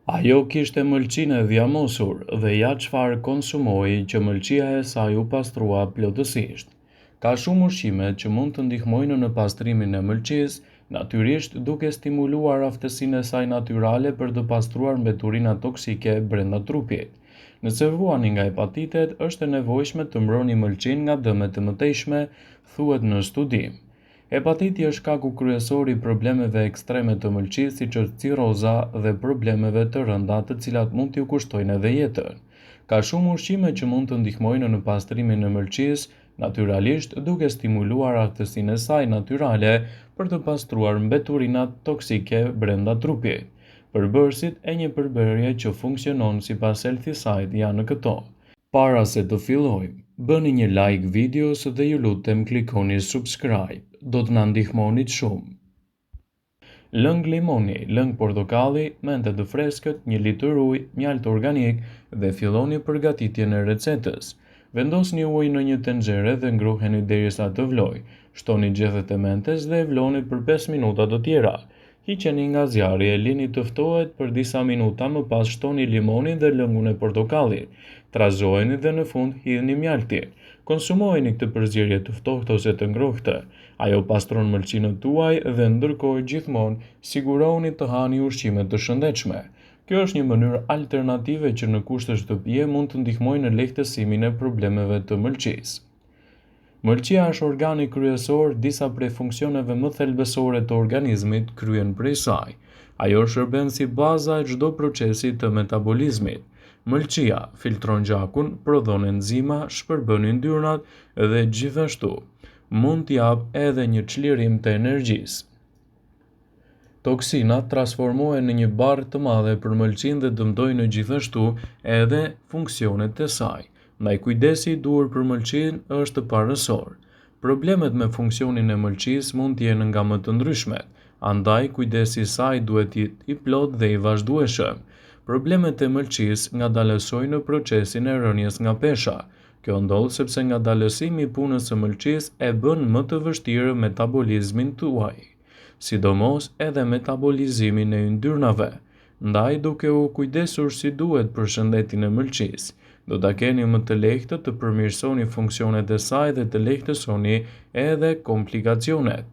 Ajo kishte mëlçinë e dhjamosur dhe ja çfarë konsumoi që mëlçia e saj u pastrua plotësisht. Ka shumë ushqime që mund të ndihmojnë në pastrimin e mëlçisë, natyrisht duke stimuluar aftësinë e saj natyrale për të pastruar mbeturinat toksike brenda trupit. Nëse vuani nga hepatitet, është e nevojshme të mbroni mëlçinë nga dëmet të mëtejshme, thuhet në studim. Hepatiti është shkaku kryesor i problemeve ekstreme të mëlçisë, siç është ciroza dhe problemeve të rënda, të cilat mund t'ju kushtojnë edhe jetën. Ka shumë ushqime që mund të ndihmojnë në pastrimin e mëlçisë, natyralisht duke stimuluar aftësinë e saj natyrale për të pastruar mbeturinat toksike brenda trupit. Përbërësit e një përbërje që funksionon sipas Healthy Side janë këto. Para se të fillojmë, bëni një like videos dhe ju lutem klikoni subscribe, do të na ndihmonit shumë. Lëng limoni, lëng portokalli, mente të freskët, 1 litër ujë, mjalt organik dhe filloni përgatitjen e recetës. Vendosni ujin në një tenxhere dhe ngruheni derisa të vlojë. Shtoni gjethet e mentes dhe e vloni për 5 minuta të tjera. Hiqeni nga zjarri e lini të ftohet për disa minuta, më pas shtoni limonin dhe lëngun e portokallit. Trazoheni dhe në fund hidhni mjaltin. Konsumojeni këtë përzierje të ftohtë ose të ngrohtë. Ajo pastron mëlçinën tuaj dhe ndërkohë gjithmonë sigurohuni të hani ushqime të shëndetshme. Kjo është një mënyrë alternative që në kushte shtëpie mund të ndihmojë në lehtësimin e problemeve të mëlçisë. Mëlçia është organi kryesor, disa prej funksioneve më thelbësore të organizmit kryen prej saj. Ajo shërben si baza e çdo procesi të metabolizmit. Mëlçia filtron gjakun, prodhon enzima, shpërbën yndyrnat dhe gjithashtu mund t'japë edhe një çlirim të energjisë. Toksinat transformohen në një barrë të madhe për mëlçinë dhe dëmtojnë gjithashtu edhe funksionet e saj. Ndaj kujdesi i duhur për mëlçinë është parësor. Problemet me funksionin e mëlçisë mund të jenë nga më të ndryshmet, andaj kujdesi i saj duhet të jetë i plotë dhe i vazhdueshëm. Problemet e mëlçisë ngadalësojnë në procesin e rënies nga pesha. Kjo ndodh sepse ngadalësimi i punës së mëlçisë e bën më të vështirë metabolizmin tuaj, sidomos edhe metabolizimin e yndyrnave. Ndaj, duke u kujdesur si duhet për shëndetin e mëlçisë, do ta keni më të lehtë të përmirësoni funksionet e saj dhe të lehtësoni edhe komplikacionet.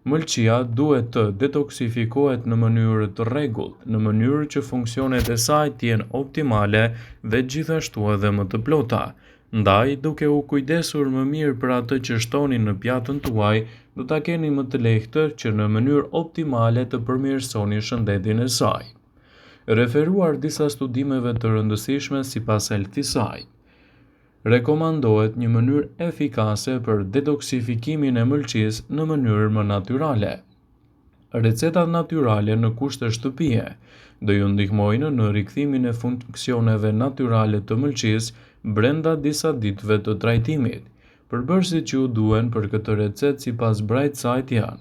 Mëlçia duhet të detoksifikohet në mënyrë të rregullt, në mënyrë që funksionet e saj të jenë optimale dhe gjithashtu edhe më të plota. Ndaj, duke u kujdesur më mirë për atë që shtoni në pjatën tuaj, do ta keni më të lehtë që në mënyrë optimale të përmirësoni shëndetin e saj. Referuar disa studimeve të rëndësishme sipas Healthy Side, rekomandohet një mënyrë efikase për detoksifikimin e mëlçisë në mënyrë më natyrale. Recetat natyrale në kushte shtëpie do ju ndihmojnë në rikthimin e funksioneve natyrale të mëlçisë brenda disa ditëve të trajtimit. Përbërësit që ju duhen për këtë recetë sipas Bright Side janë: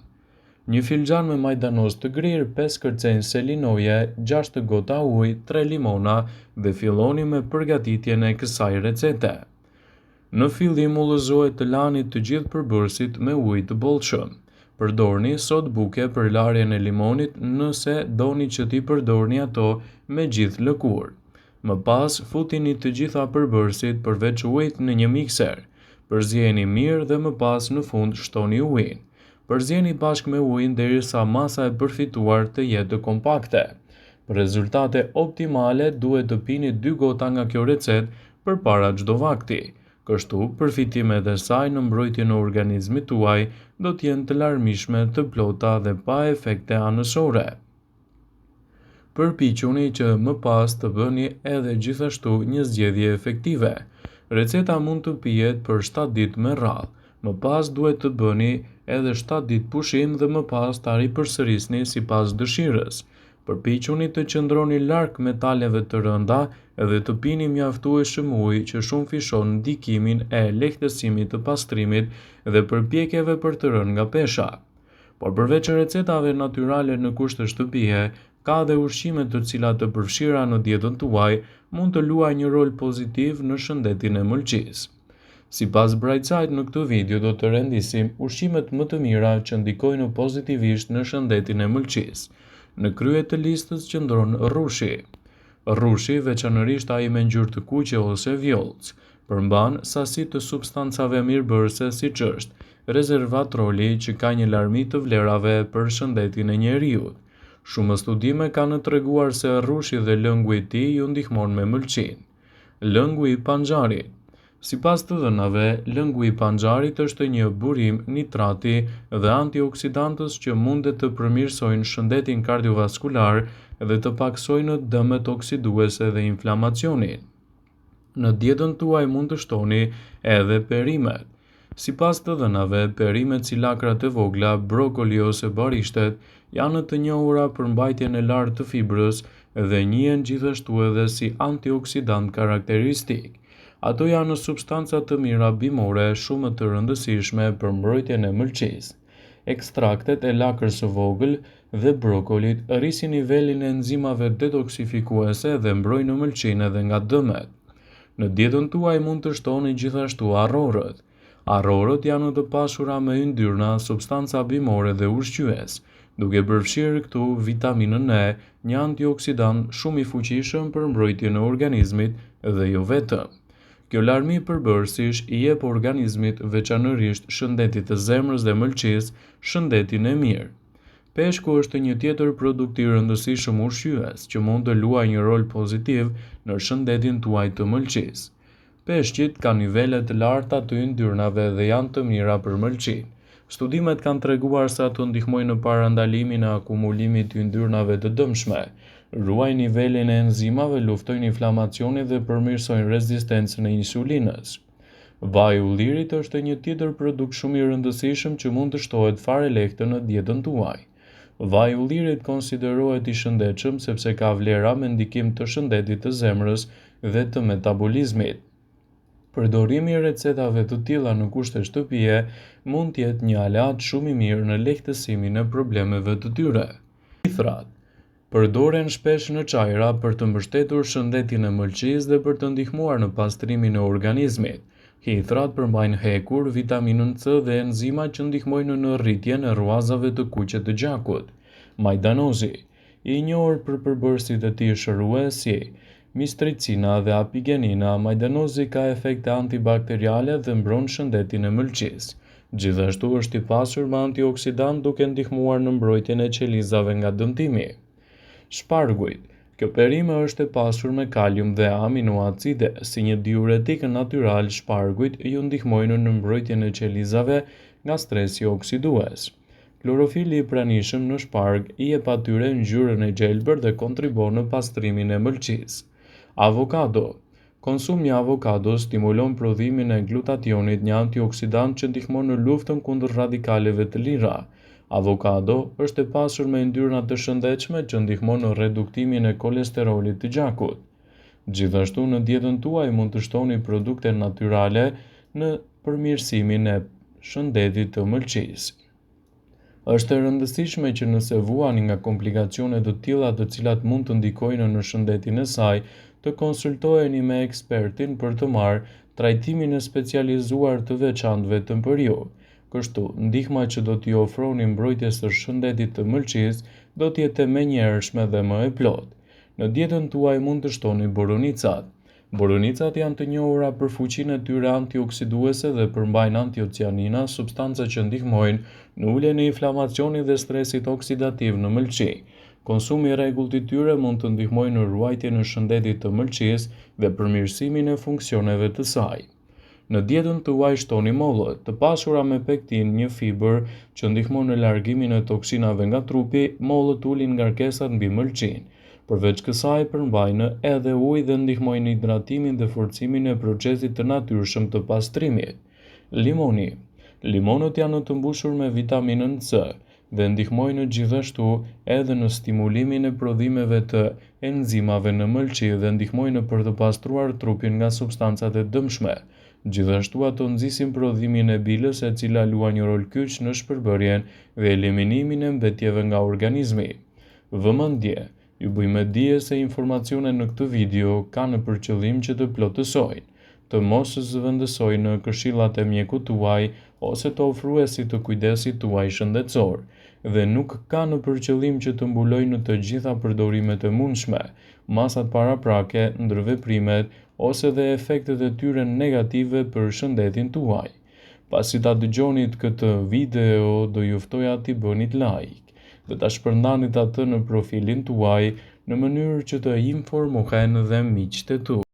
1 filxhan me majdanos të grirë, 5 kërcenj selinoje, 6 gota ujë, 3 limona dhe filloni me përgatitjen e kësaj recete. Në fillim ulëzohet të lani të gjithë përbërësit me ujë të bollshëm. Përdorni sodë buke për larjen e limonit nëse doni që t'i përdorni ato me gjithë lëkurë. Më pas futini të gjitha përbërësit përveç ujit në një mikser. Përzieni mirë dhe më pas në fund shtoni ujin. Përzieni bashkë me ujin derisa masa e përfituar të jetë kompakte. Për rezultate optimale duhet të pini 2 gota nga kjo recetë përpara çdo vakti. Kështu, përfitimet e saj në mbrojtjen e organizmit tuaj do të jenë të larmishme, të plota dhe pa efekte anësore. Përpiquni që më pas të bëni edhe gjithashtu një zgjedhje efektive. Receta mund të pihet për 7 ditë me radhë. Më pas duhet të bëni edhe 7 ditë pushim dhe më pas ta ripërsërisni sipas dëshirës. Përpiquni të qëndroni larg metaleve të rënda dhe të pini mjaftueshëm ujë që shumë fishon ndikimin e lehtësimit të pastrimit dhe përpjekjeve për të rënë nga pesha. Por përveç recetave natyrale në kushte shtëpie, ka dhe ushqime të cilat të përfshira në dietën tuaj mund të luajnë një rol pozitiv në shëndetin e mëlçisë. Sipas Bright Side, në këtë video do të rendisim ushqimet më të mira që ndikojnë pozitivisht në shëndetin e mëlçisë. Në krye të listës qëndron rrushi. Rrushi, veçanërisht ai me ngjyrë të kuqe ose vjollcë, përmban sasi të substancave mirëbërëse siç është rezervatroli që ka një larmi të vlerave për shëndetin e njeriut. Shumë studime kanë treguar se rrushi dhe lëngu i tij ju ndihmon me mëlçinë. Lëngu i panxharit. Sipas të dhënave, lëngu i panxharit është një burim nitrati dhe antioksidantës që mundet të përmirësojnë shëndetin kardiovaskular dhe të paksojnë dëmet oksiduese dhe inflamacionin. Në dietën tuaj mund të shtoni edhe perimet. Sipas të dhënave, perimet si lakrat e vogla, brokoli ose barishtet janë të njohura për mbajtjen e lartë të fibrës dhe njihen gjithashtu edhe si antioksidant karakteristik. Ato janë substanca të mira bimore shumë të rëndësishme për mbrojtjen e mëlçisë. Ekstraktet e lakrës së vogël dhe brokolit rrisin nivelin e enzimave detoksifikuese dhe mbrojnë mëlçinë edhe nga dëmet. Në dietën tuaj mund të shtoni gjithashtu arrorët. Arrorët janë të pashura me yndyrna, substanca bimore dhe ushqyes, duke përfshirë këtu vitaminën E, një antioksidant shumë i fuqishëm për mbrojtjen e organizmit dhe jo vetëm. Kjo larmi përbërësish i jep organizmit, veçanërisht shëndetit të zemrës dhe mëlçisë, shëndetin e mirë. Peshku është një tjetër produkt i rëndësishëm ushqyes që mund të luajë një rol pozitiv në shëndetin tuaj të mëlçisë. Peshqit kanë nivele të larta të yndyrnave dhe janë të mira për mëlçinë. Studimet kanë treguar se ato ndihmojnë në parandalimin e akumulimit të yndyrnave të dëmshme, ruajnë nivelin e enzimave, luftojnë inflamacionin dhe përmirësojnë rezistencën e insulinës. Vaj i ullirit është një tjetër produkt shumë i rëndësishëm që mund të shtohet fare lehtë në dietën tuaj. Vaj i ullirit konsiderohet i shëndetshëm sepse ka vlera me ndikim të shëndetit të zemrës dhe të metabolizmit. Përdorimi i recetave të tilla në kushte shtëpie mund të jetë një aleat shumë i mirë në lehtësimin e problemeve të tyre. Hithrat përdoren shpesh në çajra për të mbështetur shëndetin e mëlçisë dhe për të ndihmuar në pastrimin e organizmit. Hithrat përmbajnë hekur, vitaminën C dhe enzimat që ndihmojnë në rritjen e rruazave të kuqe të gjakut. Majdanozi, i njohur për përbërësit e tij shërues si mistricina dhe apigenina, majdanozi ka efekte antibakteriale dhe mbron shëndetin e mëlçisë. Gjithashtu është i pasur me antioksidant duke ndihmuar në mbrojtjen e qelizave nga dëmtimi. Shpargujt. Kjo perime është e pasur me kalium dhe aminoacide, si një diuretik natyral. Shpargujt ju ndihmojnë në mbrojtjen e qelizave nga stresi oksidues. Klorofili i pranishëm në shparg i jep atyre ngjyrën e gjelbër dhe kontribon në pastrimin e mëlçisë. Avokado. Konsumi i avokados stimulon prodhimin e glutationit, një antioksidant që ndihmon në luftën kundër radikaleve të lira. Avokado është e pasur me yndyrna të shëndetshme që ndihmon në reduktimin e kolesterolit të gjakut. Gjithashtu në dietën tuaj mund të shtoni produkte natyrale në përmirësimin e shëndetit të mëlçisë. Është e rëndësishme që nëse vuani nga komplikacione të tilla të cilat mund të ndikojnë në shëndetin e saj, të konsultoheni me ekspertin për të marrë trajtimin e specializuar të veçantë vetëm për ju. Kështu, ndihma që do t'i ofroni mbrojtjes së shëndetit të mëlçisë do të jetë më e njerëzshme dhe më e plotë. Në dietën tuaj mund të shtoni boronicat. Boronicat janë të njohura për fuqinë e tyre antioksiduese dhe përmbajnë antocianina, substanca që ndihmojnë në uljen e inflamacionit dhe stresit oksidativ në mëlçi. Konsumi i rregullt i tyre mund të ndihmojë në ruajtjen e shëndetit të mëlçisë dhe përmirësimin e funksioneve të saj. Në dietën tuaj shtoni mollët, të pasura me pektin, një fibër që ndihmon në largimin e toksinave nga trupi. Mollët ulin ngarkesat mbi mëlçinë. Përveç kësaj përmbajnë edhe ujë dhe ndihmojnë hidratimin dhe forcimin e procesit të natyrshëm të pastrimit. Limoni. Limonët janë të mbushur me vitaminën C dhe ndihmojnë gjithashtu edhe në stimulimin e prodhimeve të enzimave në mëlçi dhe ndihmojnë për të pastruar trupin nga substancat e dëmshme. Gjithashtu ato nxisin prodhimin e bilës, e cila luan një rol kyç në shpërbërjen dhe eliminimin e mbetjeve nga organizmi. Vëmendje. Ju bëjmë dije se informacionet në këtë video kanë për qëllim që të plotësojnë, të mos zëvendësojnë në këshillat e mjekut tuaj ose të ofruesit të kujdesit tuaj shëndetësor. dhe nuk ka në përqëllim që të mbulojë në të gjitha përdorimet e mundshme, masat paraprake, ndërveprimet ose dhe efektet e tyre negative për shëndetin tuaj. Pasi ta dëgjonit këtë video, do ju ftoja t'i bënit like dhe ta shpërndanit atë në profilin tuaj në mënyrë që të informohen dhe miqtë e tu.